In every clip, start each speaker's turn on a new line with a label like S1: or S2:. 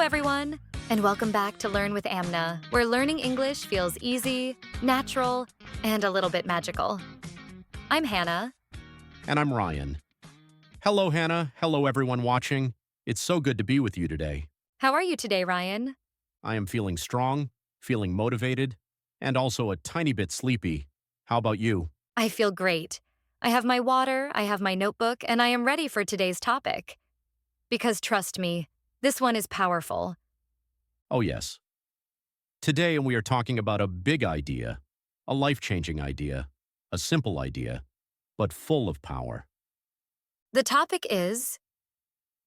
S1: everyone, and welcome back to Learn with Amna, where learning English feels easy, natural, and a little bit magical. I'm Hannah.
S2: And I'm Ryan. Hello, Hannah. Hello, everyone watching. It's so good to be with you today.
S1: How are you today, Ryan?
S2: I am feeling strong, feeling motivated, and also a tiny bit sleepy. How about you?
S1: I feel great. I have my water, I have my notebook, and I am ready for today's topic. Because trust me, this one is powerful.
S2: Oh, yes. Today, we are talking about a big idea, a life-changing idea, a simple idea, but full of power.
S1: The topic is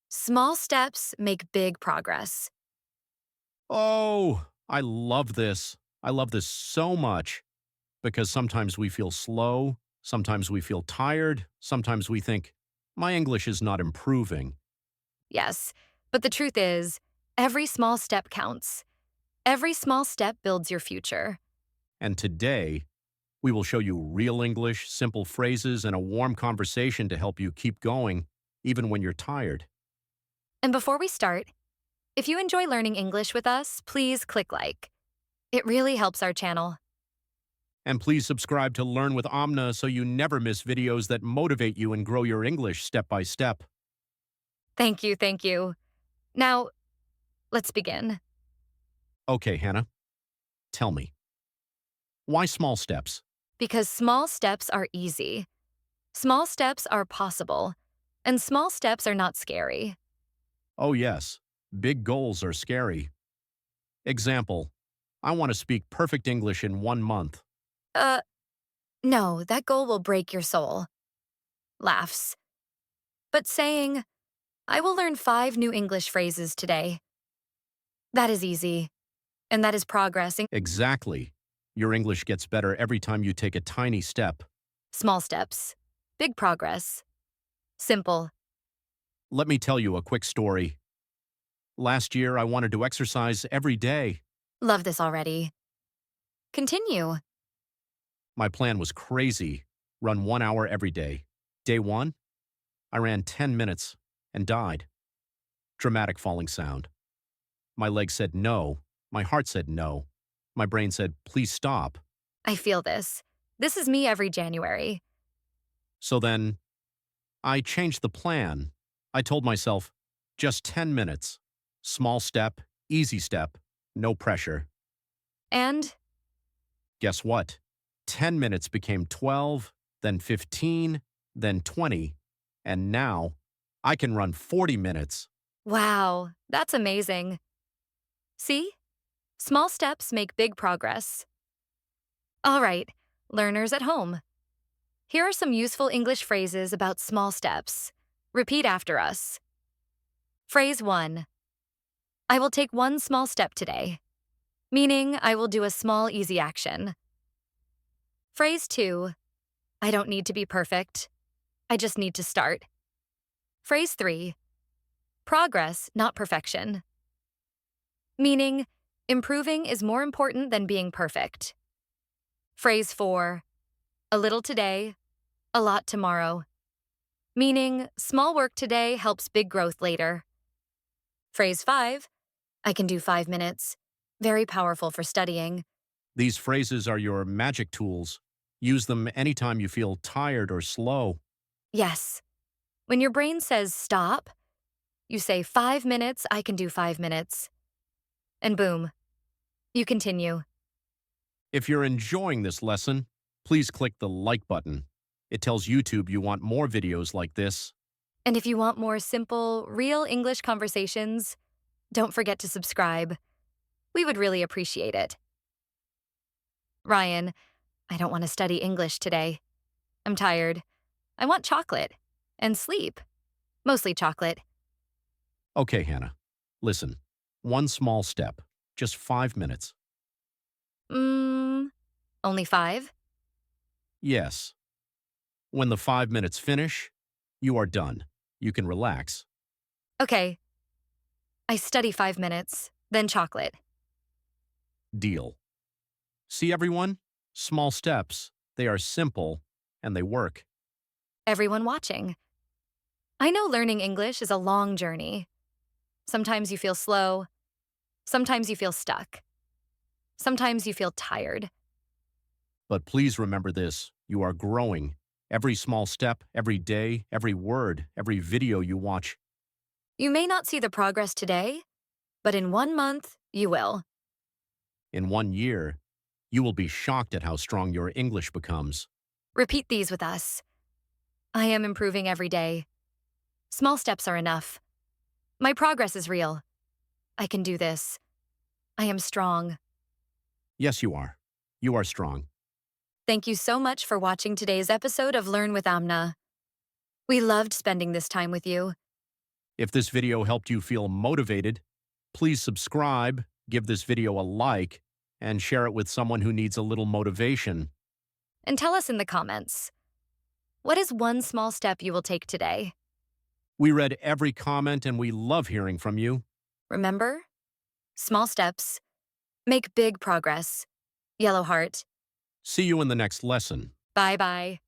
S1: small steps make big progress.
S2: Oh, I love this. I love this so much because sometimes we feel slow, sometimes we feel tired, sometimes we think, my English is not improving.
S1: Yes, but the truth is, every small step counts. Every small step builds your future.
S2: And today, we will show you real English, simple phrases, and a warm conversation to help you keep going, even when you're tired.
S1: And before we start, if you enjoy learning English with us, please click like. It really helps our channel.
S2: And please subscribe to Learn with Amna so you never miss videos that motivate you and grow your English step by step.
S1: Thank you, thank you. Now, let's begin.
S2: Okay, Hannah, tell me, why small steps?
S1: Because small steps are easy. Small steps are possible. And small steps are not scary.
S2: Oh, yes, big goals are scary. Example, I want to speak perfect English in 1 month.
S1: Uh, no, that goal will break your soul. Laughs. But saying, I will learn 5 new English phrases today. That is easy. And that is progress.
S2: Exactly. Your English gets better every time you take a tiny step.
S1: Small steps. Big progress. Simple.
S2: Let me tell you a quick story. Last year, I wanted to exercise every day.
S1: Love this already. Continue.
S2: My plan was crazy. Run 1 hour every day. Day 1, I ran 10 minutes and died. Dramatic falling sound. My leg said no. My heart said no. My brain said, please stop.
S1: I feel this. This is me every January.
S2: So then, I changed the plan. I told myself, just 10 minutes. Small step, easy step, no pressure.
S1: And
S2: Guess what? 10 minutes became 12, then 15, then 20, and now I can run 40 minutes.
S1: wow, that's amazing. See? Small steps make big progress. All right, learners at home. Here are some useful English phrases about small steps. Repeat after us. Phrase 1. I will take 1 small step today, meaning I will do a small, easy action. Phrase 2. I don't need to be perfect. I just need to start. Phrase 3. Progress, not perfection. Meaning, improving is more important than being perfect. Phrase 4. A little today, a lot tomorrow. Meaning, small work today helps big growth later. Phrase 5. I can do 5 minutes. Very powerful for studying.
S2: These phrases are your magic tools. Use them anytime you feel tired or slow.
S1: Yes. When your brain says stop, you say 5 minutes, I can do 5 minutes. And boom, you continue.
S2: If you're enjoying this lesson, please click the like button. It tells YouTube you want more videos like this.
S1: And if you want more simple, real English conversations, don't forget to subscribe. We would really appreciate it. Ryan, I don't want to study English today. I'm tired. I want chocolate. And sleep. Mostly chocolate.
S2: Okay, Hannah. Listen. 1 small step. Just 5 minutes.
S1: Only 5?
S2: Yes. When the 5 minutes finish, you are done. You can relax.
S1: Okay. I study 5 minutes, then chocolate.
S2: Deal. See, everyone? Small steps. They are simple, and they work.
S1: Everyone watching. I know learning English is a long journey. Sometimes you feel slow, Sometimes you feel stuck. Sometimes you feel tired.
S2: But please remember this, you are growing. Every small step, every day, every word, every video you watch.
S1: You may not see the progress today, but in 1 month, you will.
S2: In 1 year, you will be shocked at how strong your English becomes.
S1: Repeat these with us. I am improving every day. Small steps are enough. My progress is real. I can do this. I am strong.
S2: Yes, you are. You are strong.
S1: Thank you so much for watching today's episode of Learn with Amna. We loved spending this time with you.
S2: If this video helped you feel motivated, please subscribe, give this video a like, and share it with someone who needs a little motivation.
S1: And tell us in the comments, what is one small step you will take today?
S2: We read every comment and we love hearing from you.
S1: Remember? Small steps make big progress. Yellow heart.
S2: See you in the next lesson.
S1: Bye-bye.